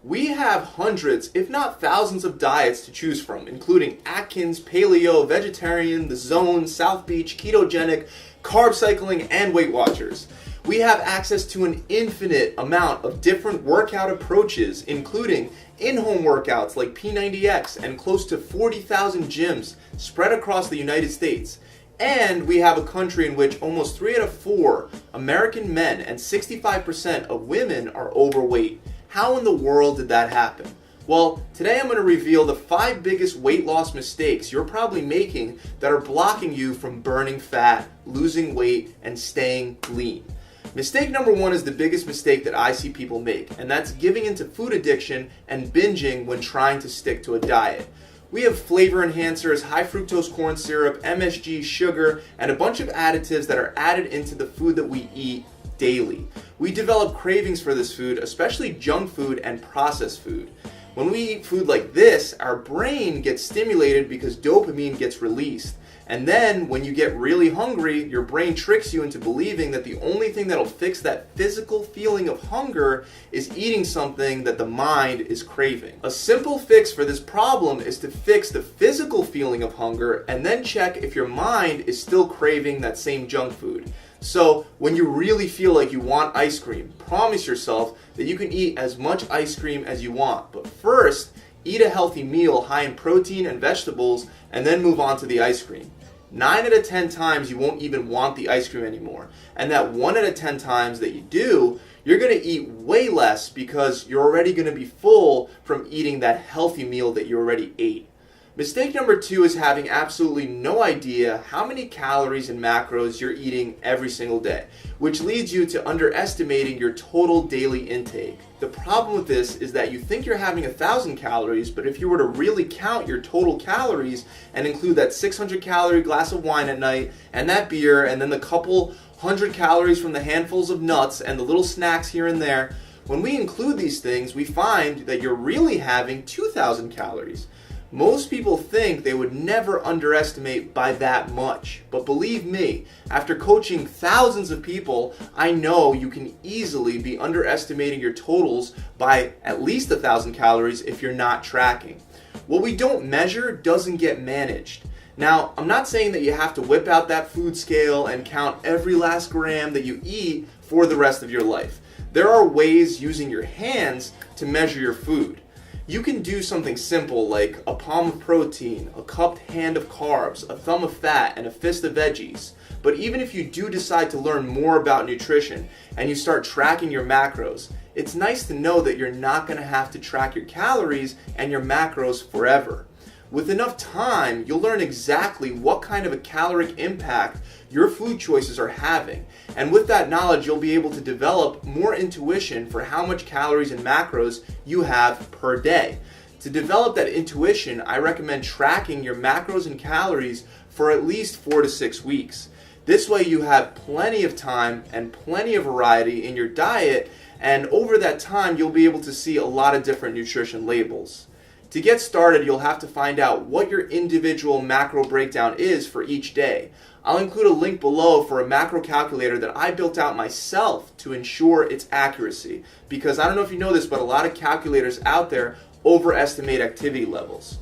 We have hundreds, if not thousands of diets to choose from, including Atkins, paleo, vegetarian, the zone, South Beach, ketogenic, carb cycling, and Weight Watchers. We have access to an infinite amount of different workout approaches, including in-home workouts like P90X and close to 40,000 gyms spread across the United States. And we have a country in which almost 3 out of 4 American men and 65% of women are overweight. How in the world did that happen? Well, today I'm going to reveal the 5 biggest weight loss mistakes you're probably making that are blocking you from burning fat, losing weight, and staying lean. Mistake number 1 is the biggest mistake that I see people make, and that's giving into food addiction and binging when trying to stick to a diet. We have flavor enhancers, high fructose corn syrup, MSG, sugar, and a bunch of additives that are added into the food that we eat daily. We develop cravings for this food, especially junk food and processed food. When we eat food like this, our brain gets stimulated because dopamine gets released. And then when you get really hungry, your brain tricks you into believing that the only thing that'll fix that physical feeling of hunger is eating something that the mind is craving. A simple fix for this problem is to fix the physical feeling of hunger and then check if your mind is still craving that same junk food. So when you really feel like you want ice cream, promise yourself that you can eat as much ice cream as you want. But first, eat a healthy meal high in protein and vegetables and then move on to the ice cream. 9 out of 10 times you won't even want the ice cream anymore. And that 1 out of 10 times that you do, you're going to eat way less because you're already going to be full from eating that healthy meal that you already ate. Mistake number 2 is having absolutely no idea how many calories and macros you're eating every single day, which leads you to underestimating your total daily intake. The problem with this is that you think you're having 1,000 calories, but if you were to really count your total calories and include that 600 calorie glass of wine at night and that beer and then the couple 100 calories from the handfuls of nuts and the little snacks here and there, when we include these things, we find that you're really having 2,000 calories. Most people think they would never underestimate by that much, but believe me, after coaching thousands of people, I know you can easily be underestimating your totals by at least 1,000 calories if you're not tracking. What we don't measure doesn't get managed. Now, I'm not saying that you have to whip out that food scale and count every last gram that you eat for the rest of your life. There are ways using your hands to measure your food. You can do something simple like a palm of protein, a cupped hand of carbs, a thumb of fat, and a fist of veggies. But even if you do decide to learn more about nutrition and you start tracking your macros, it's nice to know that you're not going to have to track your calories and your macros forever. With enough time, you'll learn exactly what kind of a caloric impact your food choices are having. And with that knowledge, you'll be able to develop more intuition for how much calories and macros you have per day. To develop that intuition, I recommend tracking your macros and calories for at least 4 to 6 weeks. This way you have plenty of time and plenty of variety in your diet, and over that time, you'll be able to see a lot of different nutrition labels. To get started, you'll have to find out what your individual macro breakdown is for each day. I'll include a link below for a macro calculator that I built out myself to ensure its accuracy. Because I don't know if you know this, but a lot of calculators out there overestimate activity levels.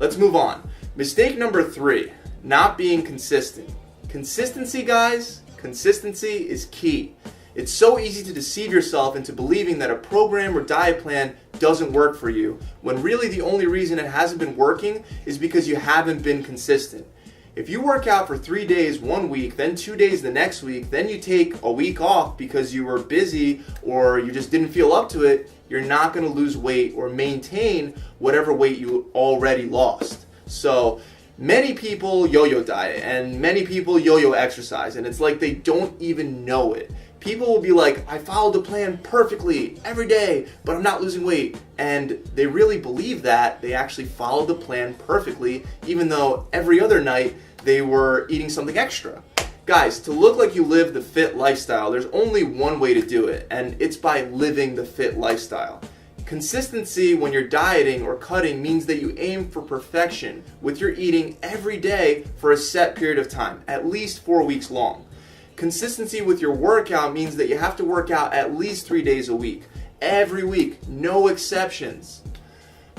Let's move on. Mistake number 3, not being consistent. Consistency, guys, consistency is key. It's so easy to deceive yourself into believing that a program or diet plan doesn't work for you, when really the only reason it hasn't been working is because you haven't been consistent. If you work out for 3 days one week, then 2 days the next week, then you take a week off because you were busy or you just didn't feel up to it, you're not going to lose weight or maintain whatever weight you already lost. So many people yo-yo diet and many people yo-yo exercise, and it's like they don't even know it. People will be like, I followed the plan perfectly every day, but I'm not losing weight. And they really believe that they actually followed the plan perfectly, even though every other night they were eating something extra. Guys, to look like you live the fit lifestyle, there's only one way to do it, and it's by living the fit lifestyle. Consistency when you're dieting or cutting means that you aim for perfection with your eating every day for a set period of time, at least 4 weeks long. Consistency with your workout means that you have to work out at least 3 days a week. every week, no exceptions.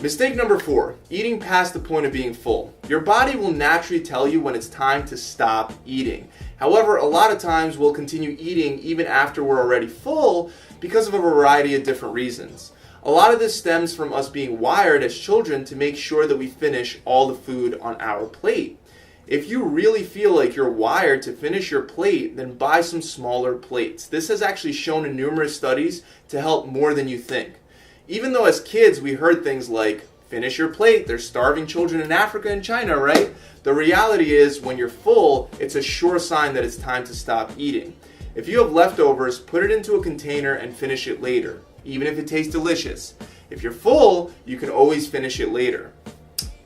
Mistake number 4, eating past the point of being full. Your body will naturally tell you when it's time to stop eating. However, a lot of times we'll continue eating even after we're already full because of a variety of different reasons. A lot of this stems from us being wired as children to make sure that we finish all the food on our plate. If you really feel like you're wired to finish your plate, then buy some smaller plates. This has actually shown in numerous studies to help more than you think. Even though as kids we heard things like, finish your plate, there's starving children in Africa and China, right? The reality is when you're full, it's a sure sign that it's time to stop eating. If you have leftovers, put it into a container and finish it later, even if it tastes delicious. If you're full, you can always finish it later.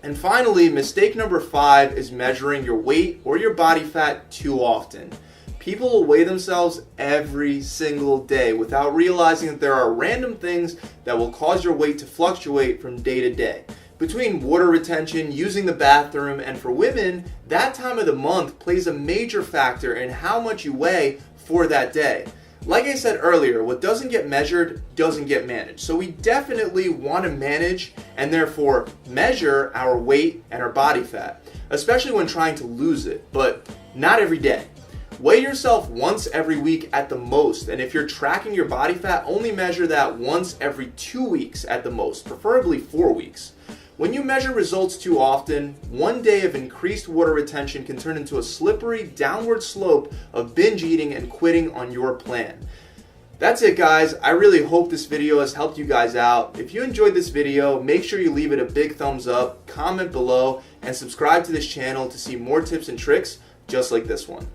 And finally, mistake number 5 is measuring your weight or your body fat too often. People will weigh themselves every single day without realizing that there are random things that will cause your weight to fluctuate from day to day. Between water retention, using the bathroom, and for women, that time of the month plays a major factor in how much you weigh for that day. Like I said earlier, what doesn't get measured doesn't get managed. So we definitely want to manage and therefore measure our weight and our body fat, especially when trying to lose it, but not every day. Weigh yourself once every week at the most, and if you're tracking your body fat, only measure that once every 2 weeks at the most, preferably 4 weeks. When you measure results too often, one day of increased water retention can turn into a slippery downward slope of binge eating and quitting on your plan. That's it, guys. I really hope this video has helped you guys out. If you enjoyed this video, make sure you leave it a big thumbs up, comment below, and subscribe to this channel to see more tips and tricks just like this one.